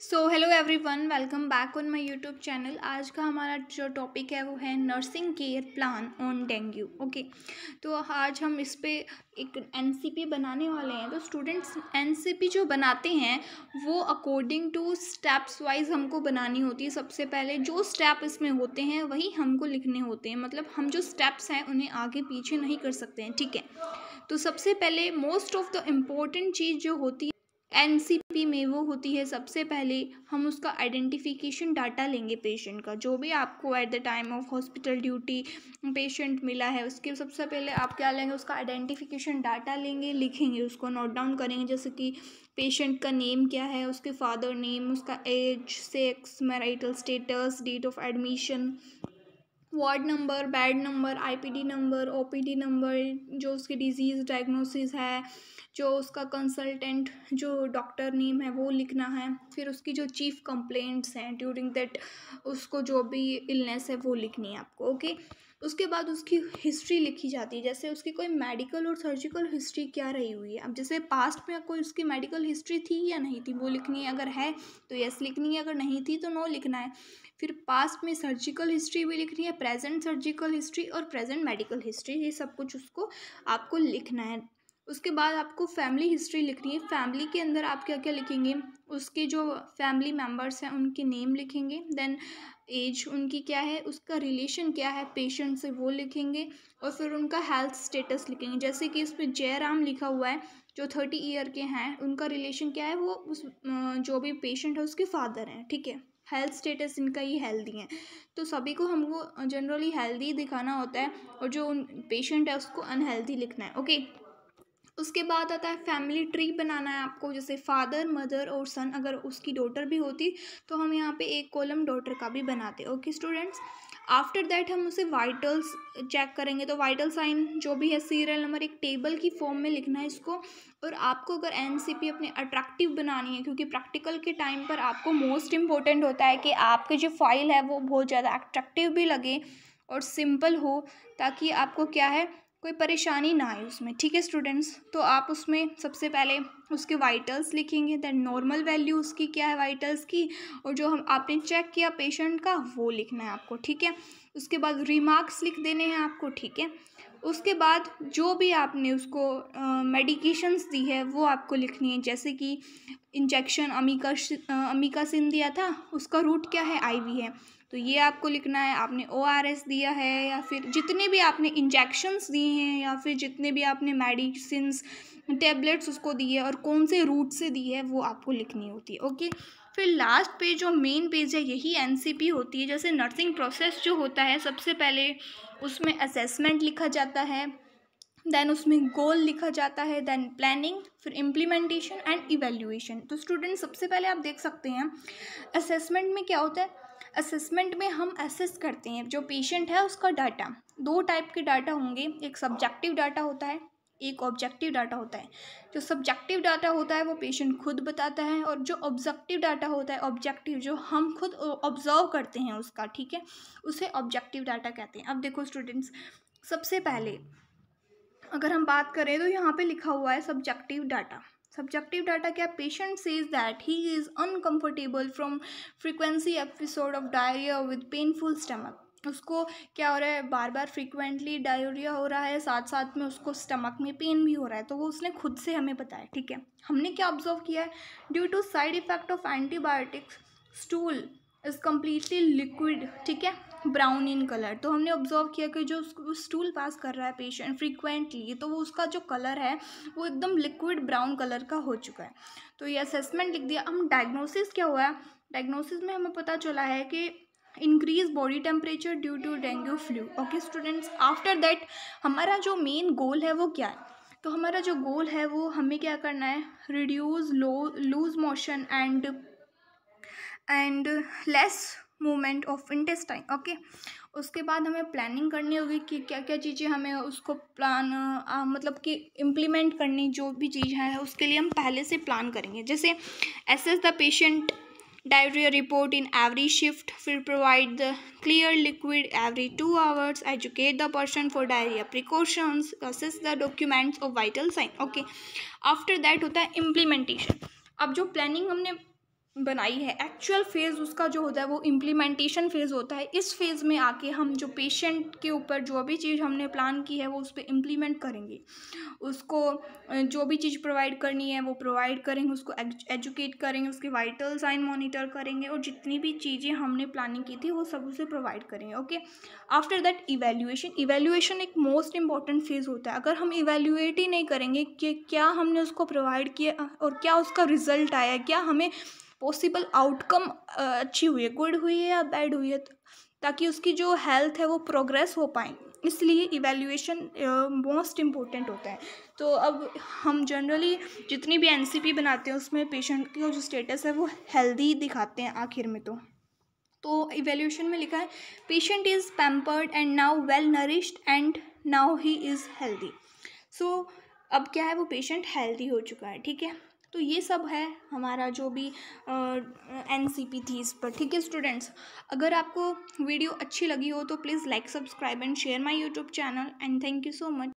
So hello everyone, welcome back on my YouTube channel. आज का हमारा जो टॉपिक है वो है nursing care plan on dengue. Okay, तो आज हम इस पे एक एनसीपी बनाने वाले हैं। तो स्टूडेंट्स, एनसीपी जो बनाते हैं वो अकॉर्डिंग टू स्टेप्स वाइज हमको बनानी होती है। सबसे पहले जो स्टेप इसमें होते हैं वही हमको लिखने होते हैं, मतलब हम जो स्टेप्स हैं उन्हें आगे पीछे नहीं कर सकते हैं, ठीक है। तो सबसे पहले मोस्ट ऑफ द इम्पोर्टेंट चीज़ जो होती है एनसीपी में वो होती है, सबसे पहले हम उसका आइडेंटिफिकेशन डाटा लेंगे पेशेंट का, जो भी आपको at the time of hospital duty patient मिला है उसके सबसे पहले आप क्या लेंगे, उसका आइडेंटिफिकेशन डाटा लेंगे, लिखेंगे, उसको नोट डाउन करेंगे। जैसे कि पेशेंट का नेम क्या है, उसके फादर नेम, उसका age, sex, marital status, date of admission, ward number, bed number, IPD number, OPD number, जो उसकी डिजीज़ डायग्नोसिस है, जो उसका कंसल्टेंट जो डॉक्टर नेम है वो लिखना है। फिर उसकी जो चीफ़ कंप्लेंट्स हैं ड्यूरिंग दैट, उसको जो भी इलनेस है वो लिखनी है आपको। ओके, उसके बाद उसकी हिस्ट्री लिखी जाती है, जैसे उसकी कोई मेडिकल और सर्जिकल हिस्ट्री क्या रही हुई है। अब जैसे पास्ट में कोई उसकी मेडिकल हिस्ट्री थी या नहीं थी वो लिखनी है, अगर है तो यस लिखनी है, अगर नहीं थी तो नो लिखना है। फिर पास्ट में सर्जिकल हिस्ट्री भी लिखनी है, प्रेजेंट सर्जिकल हिस्ट्री और प्रेजेंट मेडिकल हिस्ट्री, ये सब कुछ उसको आपको लिखना है। उसके बाद आपको फैमिली हिस्ट्री लिखनी है। फैमिली के अंदर आप क्या क्या लिखेंगे, उसके जो फैमिली मेम्बर्स हैं उनके नेम लिखेंगे, देन एज उनकी क्या है, उसका रिलेशन क्या है पेशेंट से वो लिखेंगे, और फिर उनका हेल्थ स्टेटस लिखेंगे। जैसे कि इस पर जयराम लिखा हुआ है, जो 30 ईयर के हैं, उनका रिलेशन क्या है, वो उस जो भी पेशेंट है उसके फादर हैं, ठीक है। हेल्थ स्टेटस इनका ही हेल्दी है, तो सभी को हमको जनरली हेल्दी दिखाना होता है, और जो पेशेंट है उसको अनहेल्दी लिखना है। ओके, उसके बाद आता है फैमिली ट्री बनाना है आपको, जैसे फादर, मदर और सन, अगर उसकी डॉटर भी होती तो हम यहाँ पे एक कॉलम डॉटर का भी बनाते। ओके स्टूडेंट्स, आफ्टर दैट हम उसे वाइटल्स चेक करेंगे। तो वाइटल साइन जो भी है, सीरियल नंबर, एक टेबल की फॉर्म में लिखना है इसको। और आपको अगर एनसीपी अपने अट्रैक्टिव बनानी है, क्योंकि प्रैक्टिकल के टाइम पर आपको मोस्ट इम्पोर्टेंट होता है कि आपकी जो फाइल है वो बहुत ज़्यादा अट्रैक्टिव भी लगे और सिंपल हो, ताकि आपको क्या है, कोई परेशानी ना आए उसमें, ठीक है स्टूडेंट्स। तो आप उसमें सबसे पहले उसके वाइटल्स लिखेंगे, दैन नॉर्मल वैल्यू उसकी क्या है वाइटल्स की, और जो हम आपने चेक किया पेशेंट का वो लिखना है आपको, ठीक है। उसके बाद रिमार्क्स लिख देने हैं आपको, ठीक है। उसके बाद जो भी आपने उसको मेडिकेशंस दी है वो आपको लिखनी है। जैसे कि इंजेक्शन अमीकासिन दिया था, उसका रूट क्या है, आईवी है, तो ये आपको लिखना है। आपने ओआरएस दिया है, या फिर जितने भी आपने इंजेक्शंस दिए हैं, या फिर जितने भी आपने मेडिसिन्स टेबलेट्स उसको दिए और कौन से रूट से दी है वो आपको लिखनी होती है। ओके, फिर लास्ट पेज जो मेन पेज है यही एनसीपी होती है। जैसे नर्सिंग प्रोसेस जो होता है, सबसे पहले उसमें असेसमेंट लिखा जाता है, देन उसमें गोल लिखा जाता है, देन प्लानिंग, फिर इम्प्लीमेंटेशन एंड इवेल्युएशन। तो स्टूडेंट सबसे पहले आप देख सकते हैं असेसमेंट में क्या होता है। असेसमेंट में हम असेस करते हैं जो पेशेंट है उसका डाटा। दो टाइप के डाटा होंगे, एक सब्जेक्टिव डाटा होता है, एक ऑब्जेक्टिव डाटा होता है। जो सब्जेक्टिव डाटा होता है वो पेशेंट खुद बताता है, और जो ऑब्जेक्टिव डाटा होता है, ऑब्जेक्टिव जो हम खुद ऑब्जर्व करते हैं उसका, ठीक है, उसे ऑब्जेक्टिव डाटा कहते हैं। अब देखो स्टूडेंट्स, सबसे पहले अगर हम बात करें तो यहाँ पे लिखा हुआ है सब्जेक्टिव डाटा। सब्जेक्टिव डाटा क्या, patient says that he is uncomfortable from frequency episode of diarrhoea with painful stomach. उसको क्या हो रहा है, बार बार फ्रीक्वेंटली डायरिया हो रहा है, साथ साथ में उसको स्टमक में पेन भी हो रहा है, तो वो उसने खुद से हमें बताया, ठीक है। हमने क्या ऑब्जर्व किया है, due to side effect of antibiotics stool is completely liquid, ठीक है, ब्राउन इन कलर। तो हमने ऑब्जर्व किया कि जो स्टूल पास कर रहा है पेशेंट फ्रीक्वेंटली, तो वो उसका जो कलर है वो एकदम लिक्विड ब्राउन कलर का हो चुका है। तो ये असेसमेंट लिख दिया। हम डायग्नोसिस क्या हुआ है, डायग्नोसिस में हमें पता चला है कि increase body temperature due to dengue flu. Okay students, after that हमारा जो मेन गोल है वो क्या है, तो हमारा जो गोल है वो हमें क्या करना है, reduce loose motion and less movement of intestine. Okay, उसके बाद हमें प्लानिंग करनी होगी कि क्या क्या चीज़ें हमें उसको प्लान मतलब कि इम्प्लीमेंट करनी, जो भी चीज़ है उसके लिए हम पहले से प्लान करेंगे। जैसे assess the patient diarrhoea report in every shift, फिर provide the clear liquid every 2 hours, educate the person for diarrhoea precautions, assess the documents of vital sign. Okay, after that होता है इम्प्लीमेंटेशन। अब जो planning हमने बनाई है, actual phase उसका जो होता है वो इम्प्लीमेंटेशन फेज़ होता है। इस फेज़ में आके हम जो पेशेंट के ऊपर जो भी चीज़ हमने प्लान की है वो उस पे इम्प्लीमेंट करेंगे, उसको जो भी चीज़ प्रोवाइड करनी है वो प्रोवाइड करेंगे, उसको एजुकेट करेंगे, उसके वाइटल साइन मॉनिटर करेंगे और जितनी भी चीज़ें हमने प्लानिंग की थी वो सब उसे प्रोवाइड करेंगे। ओके, आफ्टर दैट इवेल्यूएशन एक मोस्ट इंपॉर्टेंट फेज़ होता है। अगर हम इवेल्यूएट ही नहीं करेंगे कि क्या हमने उसको प्रोवाइड किया और क्या उसका रिजल्ट आया, क्या हमें पॉसिबल आउटकम अच्छी हुई है, गुड हुई है या बैड हुई है, ताकि उसकी जो हेल्थ है वो प्रोग्रेस हो पाए, इसलिए इवैल्यूएशन मोस्ट इम्पोर्टेंट होता है। तो अब हम जनरली जितनी भी एनसीपी बनाते हैं उसमें पेशेंट का जो स्टेटस है वो हेल्दी दिखाते हैं आखिर में। तो इवैल्यूएशन में लिखा है patient is pampered and now well nourished and now he is healthy. So अब क्या है, वो पेशेंट हेल्दी हो चुका है। ठीक है, तो ये सब है हमारा जो भी एनसीपी थी इस पर। ठीक है स्टूडेंट्स, अगर आपको वीडियो अच्छी लगी हो तो please like, subscribe and share my YouTube channel and thank you so much.